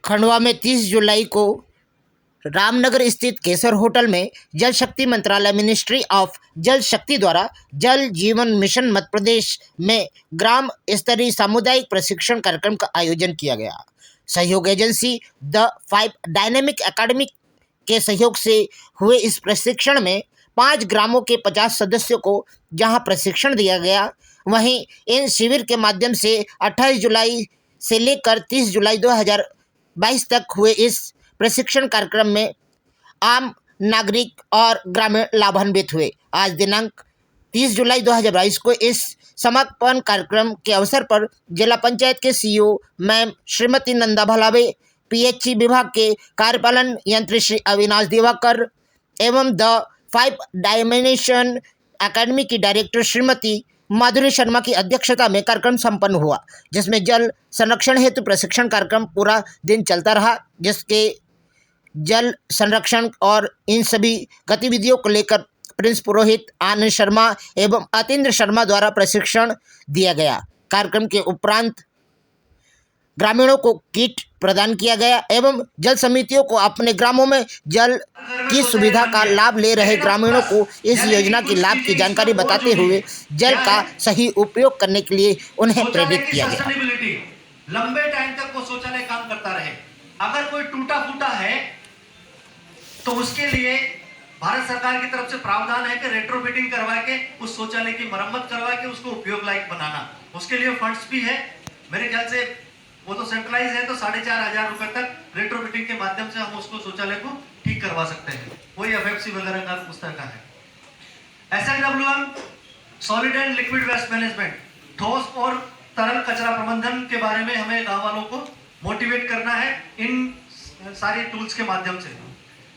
खंडवा में 30 जुलाई को रामनगर स्थित केसर होटल में जल शक्ति मंत्रालय मिनिस्ट्री ऑफ जल शक्ति द्वारा जल जीवन मिशन मध्य प्रदेश में ग्राम स्तरीय सामुदायिक प्रशिक्षण कार्यक्रम का आयोजन किया गया। सहयोग एजेंसी द 5 डायनेमिक एकेडमी के सहयोग से हुए इस प्रशिक्षण में 5 ग्रामों के 50 सदस्यों को जहां प्रशिक्षण दिया गया, वहीं इन शिविर के माध्यम से 28 जुलाई से लेकर 30 जुलाई 2022 तक हुए इस प्रशिक्षण कार्यक्रम में आम नागरिक और ग्रामीण लाभान्वित हुए। आज दिनांक 30 जुलाई 2022 को इस समापन कार्यक्रम के अवसर पर जिला पंचायत के CEO ma'am Shrimati Nanda Bhalave, PHE विभाग के कार्यपालन यंत्री श्री अविनाश दिवाकर एवं द 5 डायमेंशन एकेडमी की डायरेक्टर श्रीमती माधुरी शर्मा की अध्यक्षता में कार्यक्रम संपन्न हुआ, जिसमें जल संरक्षण हेतु प्रशिक्षण कार्यक्रम पूरा दिन चलता रहा, जिसके जल संरक्षण और इन सभी गतिविधियों को लेकर प्रिंस पुरोहित, आनंद शर्मा एवं अतीन्द्र शर्मा द्वारा प्रशिक्षण दिया गया। कार्यक्रम के उपरांत ग्रामीणों को किट प्रदान किया गया एवं जल समितियों को अपने ग्रामों में जल की सुविधा का लाभ ले रहे ग्रामीणों को इस योजना के लाभ की जानकारी बताते हुए जल का सही उपयोग करने के लिए उन्हें प्रेरित किया गया। लंबे टाइम तक वो शौचालय काम करता रहे। अगर कोई टूटा फूटा है तो उसके लिए भारत सरकार की तरफ से प्रावधान है कि रेट्रोफिटिंग करवा के उस शौचालय की मरम्मत करवा के उसको उपयोग लायक बनाना। उसके लिए फंड्स भी है, मेरे ख्याल से वो तो सेंट्रलाइज है, तो 4,500 रुपए तक रेट्रोफिटिंग के माध्यम से हम उसको शौचालय को ठीक करवा सकते हैं। वही एफएफसी वगैरह का उस तरह का है। SLWM solid and liquid waste management, ठोस और तरल कचरा प्रबंधन के बारे में हमें गांव वालों को मोटिवेट करना है इन सारी टूल्स के माध्यम से।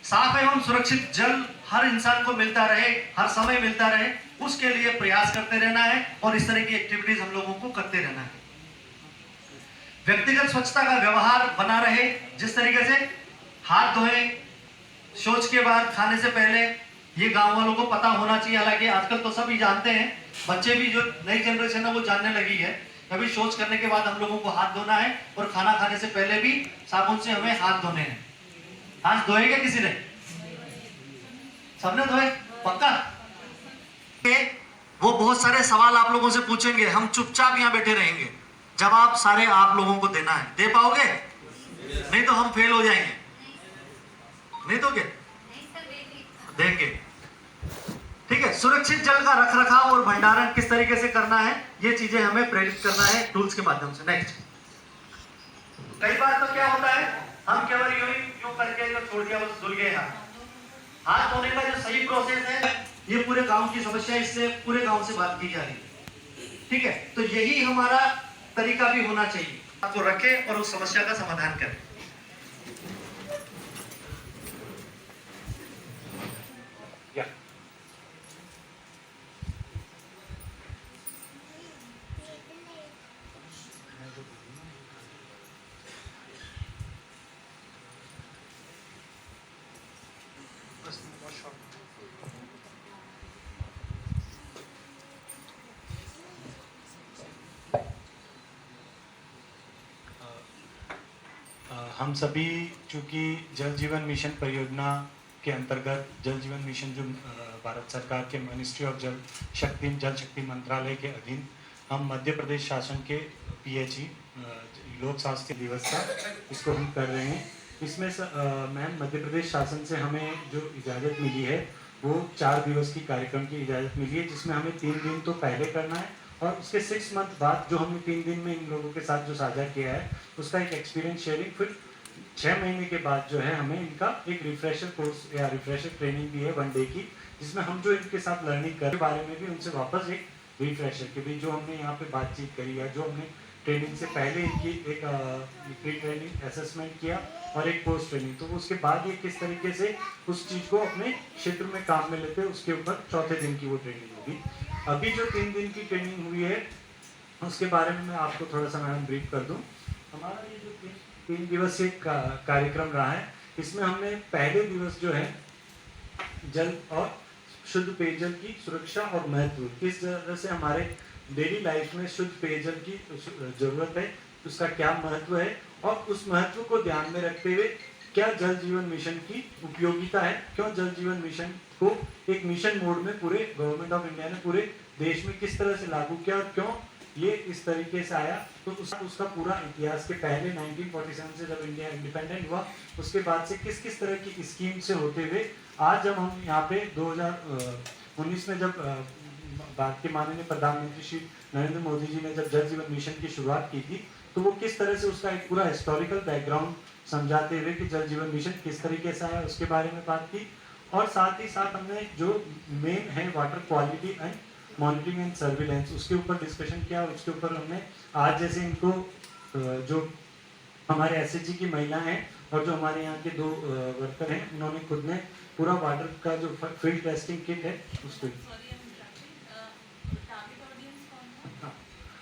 साफ एवं सुरक्षित जल हर इंसान को मिलता रहे, हर समय मिलता रहे, उसके लिए प्रयास करते रहना है और इस तरह की एक्टिविटीज हम लोगों को करते रहना है। व्यक्तिगत स्वच्छता का व्यवहार बना रहे, जिस तरीके से हाथ धोएं शौच के बाद, खाने से पहले, ये गांव वालों को पता होना चाहिए। हालांकि आजकल तो सभी जानते हैं, बच्चे भी जो नई जनरेशन है वो जानने लगी है। कभी शौच करने के बाद हम लोगों को हाथ धोना है और खाना खाने से पहले भी साबुन से हमें हाथ धोने हैं। हाथ धोए क्या किसी ने? सबने धोए? पक्का? वो बहुत सारे सवाल आप लोगों से पूछेंगे, हम चुपचाप यहाँ बैठे रहेंगे। जवाब सारे आप लोगों को देना है। दे पाओगे? नहीं तो हम फेल हो जाएंगे। नहीं तो क्या देंगे? ठीक है। सुरक्षित जल का रखरखाव और भंडारण किस तरीके से करना है, ये चीजें हमें प्रेरित करना है टूल्स के माध्यम से। नेक्स्ट, कई बार तो क्या होता है, हम केवल यूं करके जो छोड़ दिया बस धुल गए। हाथ धोने का जो सही प्रोसेस है, ये पूरे गांव की समस्या, इससे पूरे गांव से बात की जा रही है। ठीक है, तो यही हमारा तरीका भी होना चाहिए। आपको रखें और उस समस्या का समाधान करें। हम सभी चूँकि जल जीवन मिशन परियोजना के अंतर्गत जल जीवन मिशन जो भारत सरकार के मिनिस्ट्री ऑफ जल शक्ति मंत्रालय के अधीन हम मध्य प्रदेश शासन के पीएचई लोक स्वास्थ्य दिवस का इसको हम कर रहे हैं। इसमें मैम मध्य प्रदेश शासन से हमें जो इजाज़त मिली है वो 4 दिवस की कार्यक्रम की इजाज़त मिली है, जिसमें हमें 3 दिन तो पहले करना है और उसके 6 मंथ बाद जो हमने 3 दिन में इन लोगों के साथ जो साझा किया है उसका एक एक्सपीरियंस शेयरिंग, फिर 6 महीने के बाद जो है हमें इनका एक रिफ्रेशर कोर्स या रिफ्रेशर ट्रेनिंग भी है 1 डे की, जिसमें हम जो इनके साथ लर्निंग कर बारे में भी उनसे वापस एक रिफ्रेशर के भी जो हमने यहाँ पे बातचीत करी या जो हमने ट्रेनिंग से पहले इनकी एक प्री ट्रेनिंग असेसमेंट किया और एक पोस्ट ट्रेनिंग, तो उसके बाद ये किस तरीके से उस चीज़ को अपने क्षेत्र में काम में लेते हैं, उसके ऊपर 4थे दिन की वो ट्रेनिंग होगी। अभी जो 3 दिन की ट्रेनिंग हुई है उसके बारे में मैं आपको थोड़ा सा मैडम ब्रीफ कर दूं। हमारा ये जो 3 दिवसीय कार्यक्रम रहा है, इसमें हमने पहले दिवस जो है जल और शुद्ध पेयजल की सुरक्षा और महत्व, किस तरह से हमारे डेली लाइफ में शुद्ध पेयजल की ज़रूरत है, उसका क्या महत्व है और उस महत्व को ध्यान में रखते हुए क्या जल जीवन मिशन की उपयोगिता है, क्यों जल जीवन मिशन को एक मिशन मोड में पूरे गवर्नमेंट ऑफ इंडिया ने पूरे देश में किस तरह से लागू किया और क्यों ये इस तरीके से आया। तो उसका पूरा इतिहास के पहले 1947 से जब इंडिया इंडिपेंडेंट हुआ उसके बाद से किस किस तरह की स्कीम से होते हुए आज जब हम यहाँ पे 2019 में जब भारत के माननीय प्रधानमंत्री श्री नरेंद्र मोदी जी ने जब जल जीवन मिशन की शुरुआत की थी तो वो किस तरह से उसका एक पूरा हिस्टोरिकल बैकग्राउंड समझाते हुए कि जल जीवन मिशन किस तरीके से आया उसके बारे में बात की। और साथ ही साथ हमने जो मेन है water quality and monitoring and surveillance उसके ऊपर डिस्कशन किया। उसके ऊपर हमने आज जैसे इनको जो हमारे एसएचजी की महिलाएं हैं और जो हमारे यहाँ के 2 वर्कर हैं उन्होंने खुद ने पूरा वाटर का जो फील्ड टेस्टिंग किट है उसको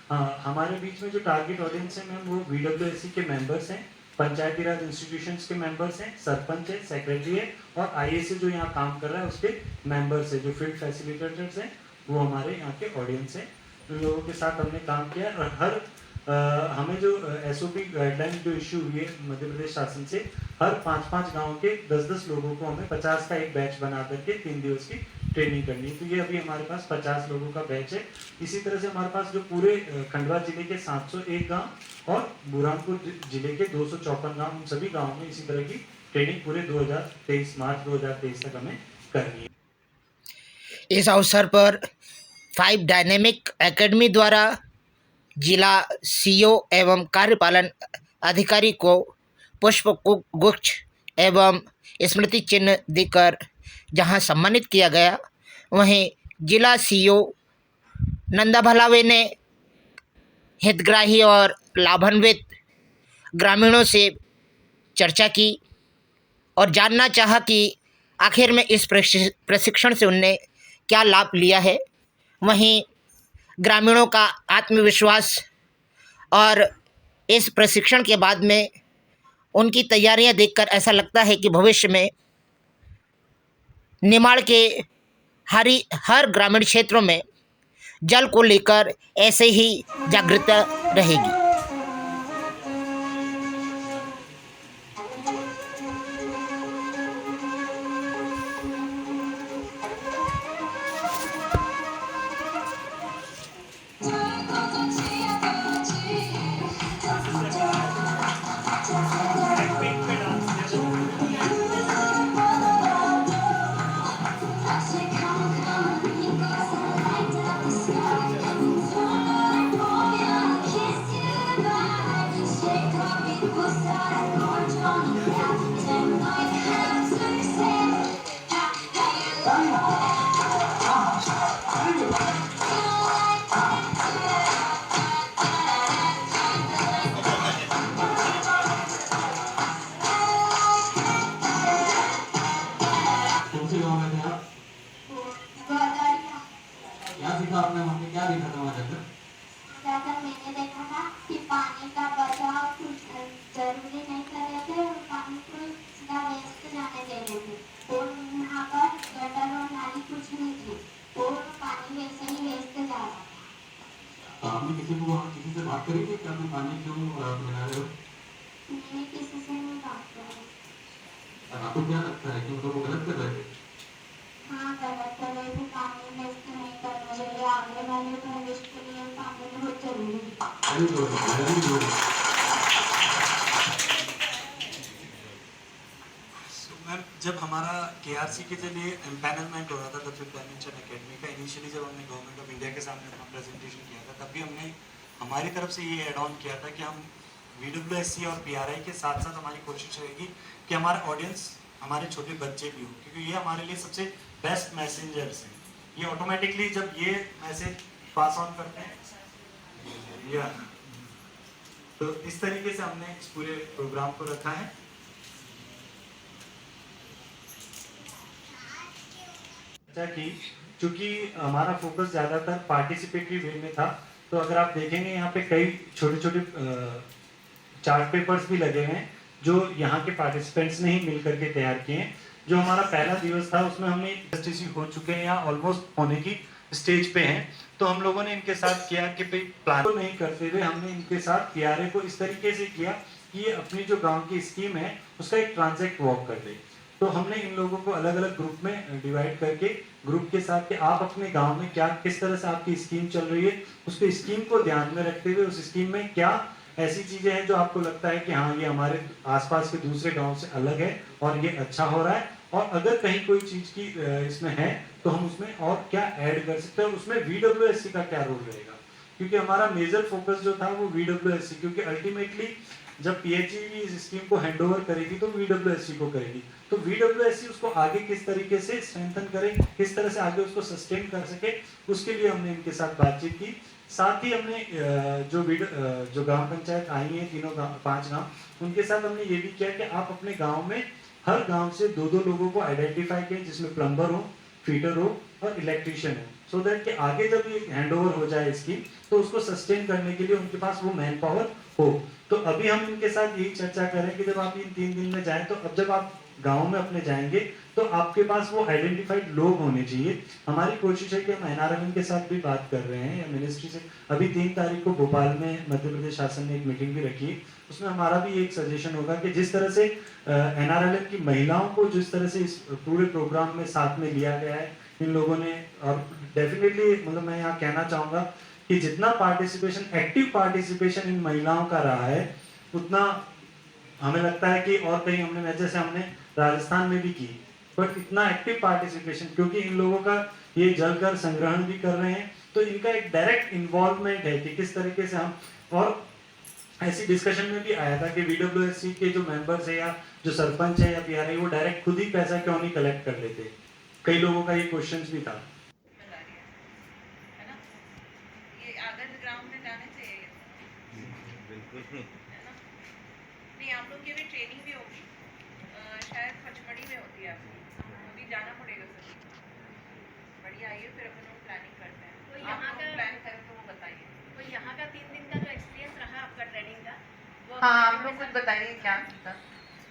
हमारे बीच में जो टारगेट ऑडियंस है मैम वो VWSC के मेंबर्स हैं, पंचायती राज इंस्टीट्यूशंस के मेंबर्स हैं, सरपंच है, सेक्रेटरी है और IAC जो यहाँ काम कर रहा है उसके मेंबर्स है, जो फील्ड फैसिलिटेटर्स हैं वो हमारे यहाँ के ऑडियंस हैं। उन लोगों के साथ हमने काम किया और हर हमें जो SOP गाइडलाइन जो इशू हुई है मध्य प्रदेश शासन से हर 5-5 गाँव के 10-10 लोगों को हमें 50 का एक बैच बना करके 3 दिवस की ट्रेनिंग करनी है। तो ये अभी हमारे पास 50 लोगों का बैच है। इसी तरह से हमारे पास जो पूरे खंडवा जिले के 701 गांव और बुरहानपुर जिले के 254 गांव उन सभी गांवों में इसी तरह की ट्रेनिंग पूरे 2023 मार्च 2023 तक हमें करनी है। इस अवसर पर 5 डायनेमिक एकेडमी द्वारा जिला CO एवं कार्यपालन अधिकारी को पुष्प गुच्छ एवं स्मृति चिन्ह देकर जहां सम्मानित किया गया, वहीं जिला CO नंदा भलावे ने हितग्राही और लाभान्वित ग्रामीणों से चर्चा की और जानना चाहा कि आखिर में इस प्रशिक्षण से उनने क्या लाभ लिया है। वहीं ग्रामीणों का आत्मविश्वास और इस प्रशिक्षण के बाद में उनकी तैयारियां देखकर ऐसा लगता है कि भविष्य में निमाड़ के हर ग्रामीण क्षेत्रों में जल को लेकर ऐसे ही जागरूकता रहेगी। आपने वहाँ पे क्या देखा था वहाँ जाकर? जाकर मैंने देखा था कि पानी का बचाव कुछ जरूरी नहीं कर रहे थे और पानी को सीधा वेस्ट जाने दे रहे थे और वहाँ पर गटर और नाली कुछ नहीं थी और पानी वैसे ही वेस्ट जा रहा था। आपने किसी से बात करी थी कि आपने पानी क्यों बना रहे हो? मैंने किसी से नहीं बात करी। आपको क्या लगता है कि उनको गलत कर रहे थे? हाँ, गलत कर रहे थे, पानी वेस्ट नहीं करना चाहिए, आगे वाले भविष्य के लिए पानी बहुत जरूरी है। मैम जब हमारा KRC के लिए एम्पैनलमेंट हो रहा था द 5th डायमेंशन एकेडमी का, इनिशियली जब हमने गवर्नमेंट ऑफ इंडिया के सामने अपना प्रेजेंटेशन किया था तब भी हमने हमारी तरफ से ये एड ऑन किया था कि हम VWSC और PRI के साथ साथ हमारी कोशिश रहेगी कि हमारा ऑडियंस हमारे छोटे बच्चे भी हो, क्योंकि ये हमारे लिए सबसे बेस्ट मैसेंजर्स हैं। ये ऑटोमेटिकली जब ये मैसेज पास ऑन करते हैं या तो इस तरीके से हमने इस पूरे प्रोग्राम को रखा है। की क्योंकि हमारा फोकस ज़्यादातर पार्टिसिपेटरी वे में था, तो अगर आप देखेंगे यहाँ पे कई छोटे छोटे चार्ट पेपर्स भी लगे हुए हैं जो यहाँ के पार्टिसिपेंट्स ने ही मिल करके तैयार किए हैं। जो हमारा पहला दिवस था उसमें हमने STC हो चुके हैं या ऑलमोस्ट होने की स्टेज पे हैं, तो हम लोगों ने इनके साथ किया कि प्लान को नहीं करते हुए हमने इनके साथ PRA को इस तरीके से किया कि ये अपनी जो गांव की स्कीम है उसका एक ट्रांजेक्ट वॉक कर दे। तो हमने इन लोगों को अलग अलग ग्रुप में डिवाइड करके ग्रुप के साथ कि आप अपने गांव में क्या किस तरह से आपकी स्कीम चल रही है, उसको स्कीम को ध्यान में रखते हुए उस स्कीम में क्या ऐसी चीजें हैं जो आपको लगता है कि हाँ ये हमारे आसपास के दूसरे गांव से अलग है और ये अच्छा हो रहा है, और अगर कहीं कोई चीज की इसमें है तो हम उसमें और क्या ऐड कर सकते हैं, और उसमें VWSC का क्या रोल रहेगा। क्योंकि हमारा मेजर फोकस जो था वो VWSC, क्योंकि अल्टीमेटली जब PHE इस स्कीम को हैंडओवर करेगी तो VWSC को करेगी, तो VWSC उसको आगे किस तरीके से स्ट्रेंथन करे, किस तरह से आगे उसको सस्टेन कर सके, उसके लिए हमने इनके साथ बातचीत की। साथ ही हमने जो ग्राम पंचायत आई है तीनों 5 गांव, उनके साथ हमने ये भी किया कि आप अपने गांव में हर गांव से 2-2 लोगों को आइडेंटिफाई करें जिसमें प्लम्बर हो, फीटर हो और इलेक्ट्रीशियन हो, सो दैट कि आगे जब ये हैंडओवर हो जाए स्कीम तो उसको सस्टेन करने के लिए उनके पास वो मैन पावर हो। तो अभी हम इनके साथ यही चर्चा करें कि जब आप इन 3 दिन में जाएं तो अब जब आप गांव में अपने जाएंगे तो आपके पास वो आइडेंटिफाइड लोग होने चाहिए। हमारी कोशिश है कि हम NRLM के साथ भी बात कर रहे हैं या मिनिस्ट्री से। अभी 3 तारीख को भोपाल में मध्य प्रदेश शासन ने एक मीटिंग भी रखी है, उसमें हमारा भी एक सजेशन होगा कि जिस तरह से NRLM की महिलाओं को जिस तरह से इस पूरे प्रोग्राम में साथ में लिया गया है इन लोगों ने, और डेफिनेटली मतलब मैं यहाँ कहना चाहूँगा कि जितना पार्टिसिपेशन, एक्टिव पार्टिसिपेशन इन महिलाओं का रहा है उतना हमें लगता है कि और कहीं हमने, जैसे हमने राजस्थान में भी की, बट इतना एक्टिव पार्टिसिपेशन, क्योंकि इन लोगों का ये जल कर संग्रहण भी कर रहे हैं तो इनका एक डायरेक्ट इन्वॉल्वमेंट है कि किस तरीके से हम, और ऐसी डिस्कशन में भी आया था कि VWSC के जो मेंबर्स है या जो सरपंच है या PRI वो डायरेक्ट खुद ही पैसा क्यों नहीं कलेक्ट कर लेते। कई लोगों का ये क्वेश्चन भी था। है ना, ये आदर्श ग्राम में जाने चाहिए बिल्कुल, है ना। नहीं, आप लोग की भी ट्रेनिंग भी होगी, शायद पचमढ़ी में होती है आपकी, अभी जाना पड़ेगा सर। बढ़िया, आइए फिर अपन लोग प्लानिंग करते हैं। तो आप यहाँ लोग का प्लान करें तो वो बताइए। तो यहाँ का 3 दिन का जो एक्सपीरियंस रहा आपका ट्रेनिंग का, वो हाँ, आप लोग कुछ बताइए क्या सीखा,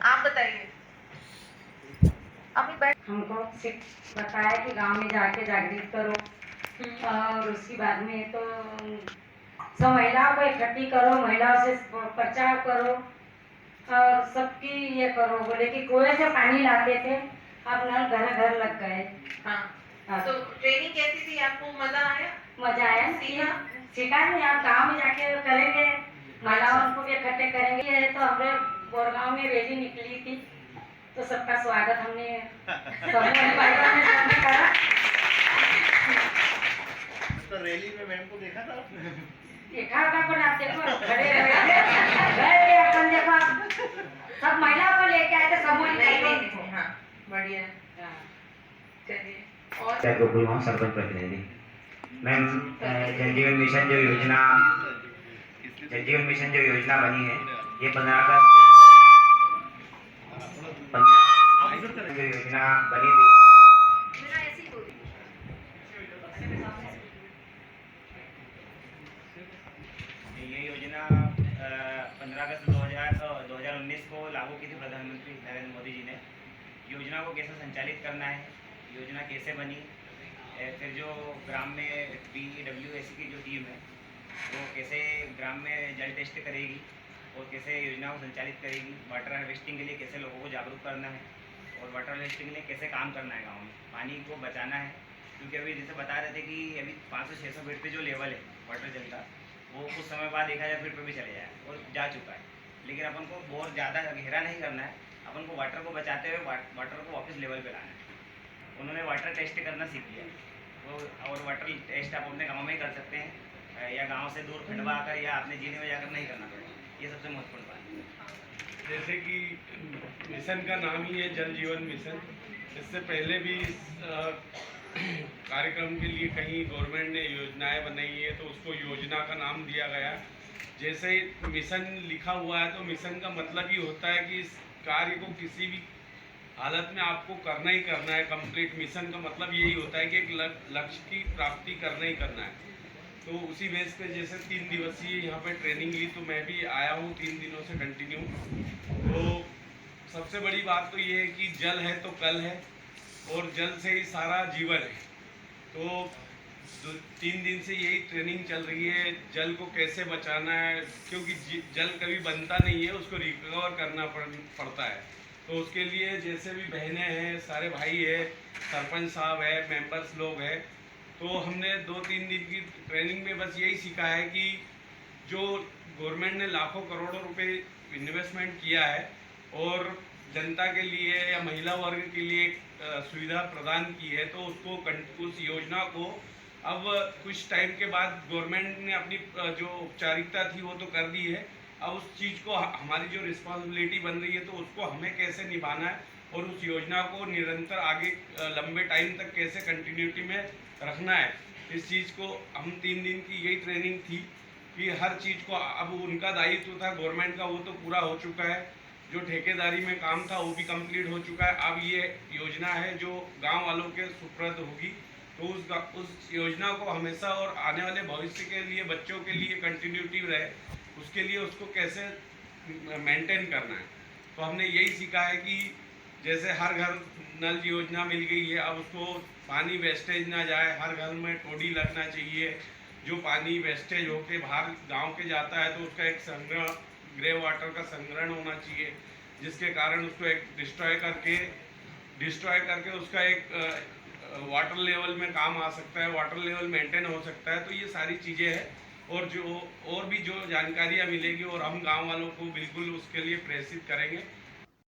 आप बताइए। अभी बैठ हमको बताया कि गांव में जाके जागृत करो और उसके बाद में तो सब महिलाओं को इकट्ठी करो, महिलाओं से प्रचार करो और सबकी ये करो। बोले कि कुएं से पानी लाते थे, अब नल घर घर लग गए। हाँ, तो ट्रेनिंग कैसी थी, आपको मजा आया? मजा आया। सीखा नहीं, आप गांव में जाके करेंगे, महिलाओं को भी इकट्ठे करेंगे। ये तो हमने बोरगांव में रैली निकली थी तो सबका स्वागत हमने करा। तो रैली में मैम को देखा था आपने? देखा होगा, पर आप देखो खड़े रहे अपन, देखो सब महिलाओं को लेके आए थे, समूह नहीं, हाँ, बढ़िया, चलिए। और गोकुल सरपंच प्रतिनिधि मैम, जल जीवन मिशन जो योजना बनी है ये 15 अगस्त जो योजना बनी थी, मेरा ऐसी बोली ये योजना 15 अगस्त 2019 को लागू की थी प्रधानमंत्री नरेंद्र मोदी जी ने। योजना को कैसे संचालित करना है, योजना कैसे बनी, फिर जो ग्राम में VWSC की जो टीम है वो कैसे ग्राम में जल टेस्ट करेगी और कैसे योजना को संचालित करेगी, वाटर हार्वेस्टिंग के लिए कैसे लोगों को जागरूक करना है और वाटर हार्वेस्टिंग के लिए कैसे काम करना है, गाँव में पानी को बचाना है। क्योंकि अभी जैसे बता रहे थे कि अभी 500 से 600 फीट पे जो लेवल है वाटर जल का वो कुछ समय बाद 1000 फीट पे भी चले जाए और जा चुका है। लेकिन अपन को बहुत ज़्यादा गहरा नहीं करना है, अपन को वाटर को बचाते हुए वाटर को वापस लेवल पे लाना है। उन्होंने वाटर टेस्ट करना सीख लिया वो, और वाटर टेस्ट आप अपने गाँव में ही कर सकते हैं या गाँव से दूर खंडवा आकर या अपने जिले में जाकर नहीं करना पड़ेगा। ये सबसे महत्वपूर्ण बात है। जैसे कि मिशन का नाम ही है जल जीवन मिशन, इससे पहले भी कार्यक्रम के लिए कहीं गवर्नमेंट ने योजनाएं बनाई है तो उसको योजना का नाम दिया गया। जैसे मिशन लिखा हुआ है तो मिशन का मतलब ही होता है कि इस कार्य को किसी भी हालत में आपको करना ही करना है कंप्लीट। मिशन का मतलब यही होता है कि एक लक्ष्य की प्राप्ति करना ही करना है। तो उसी बेस पे जैसे 3 दिवसीय यहाँ पे ट्रेनिंग ली तो मैं भी आया हूँ 3 दिनों से कंटिन्यू। तो सबसे बड़ी बात तो ये है कि जल है तो कल है और जल से ही सारा जीवन है। तो 3 दिन से यही ट्रेनिंग चल रही है, जल को कैसे बचाना है, क्योंकि जल कभी बनता नहीं है, उसको रिकवर करना पड़ता है। तो उसके लिए जैसे भी बहनें हैं, सारे भाई है, सरपंच साहब है, मेंबर्स लोग हैं, तो हमने 2-3 दिन की ट्रेनिंग में बस यही सीखा है कि जो गवर्नमेंट ने लाखों करोड़ों रुपए इन्वेस्टमेंट किया है और जनता के लिए या महिला वर्ग के लिए सुविधा प्रदान की है, तो उसको उस योजना को अब कुछ टाइम के बाद गवर्नमेंट ने अपनी जो औपचारिकता थी वो तो कर दी है। अब उस चीज़ को हमारी जो रिस्पॉन्सिबिलिटी बन रही है, तो उसको हमें कैसे निभाना है और उस योजना को निरंतर आगे लंबे टाइम तक कैसे कंटिन्यूटी में रखना है, इस चीज़ को हम 3 दिन की यही ट्रेनिंग थी कि हर चीज़ को अब उनका दायित्व था गवर्नमेंट का, वो तो पूरा हो चुका है। जो ठेकेदारी में काम था वो भी कंप्लीट हो चुका है। अब ये योजना है जो गांव वालों के सुपुर्द होगी, तो उस योजना को हमेशा और आने वाले भविष्य के लिए, बच्चों के लिए कंटिन्यूटी रहे, उसके लिए उसको कैसे मेंटेन करना है। तो हमने यही सीखा है कि जैसे हर घर नल योजना मिल गई है, अब उसको पानी वेस्टेज ना जाए, हर घर में टोडी लगना चाहिए। जो पानी वेस्टेज होके बाहर गांव के जाता है तो उसका एक संग्रह, ग्रे वाटर का संग्रहण होना चाहिए, जिसके कारण उसको एक डिस्ट्रॉय करके उसका एक वाटर लेवल में काम आ सकता है, वाटर लेवल मेंटेन हो सकता है। तो ये सारी चीज़ें हैं और भी जो जानकारियाँ मिलेगी और हम गांव वालों को बिल्कुल उसके लिए प्रेरित करेंगे।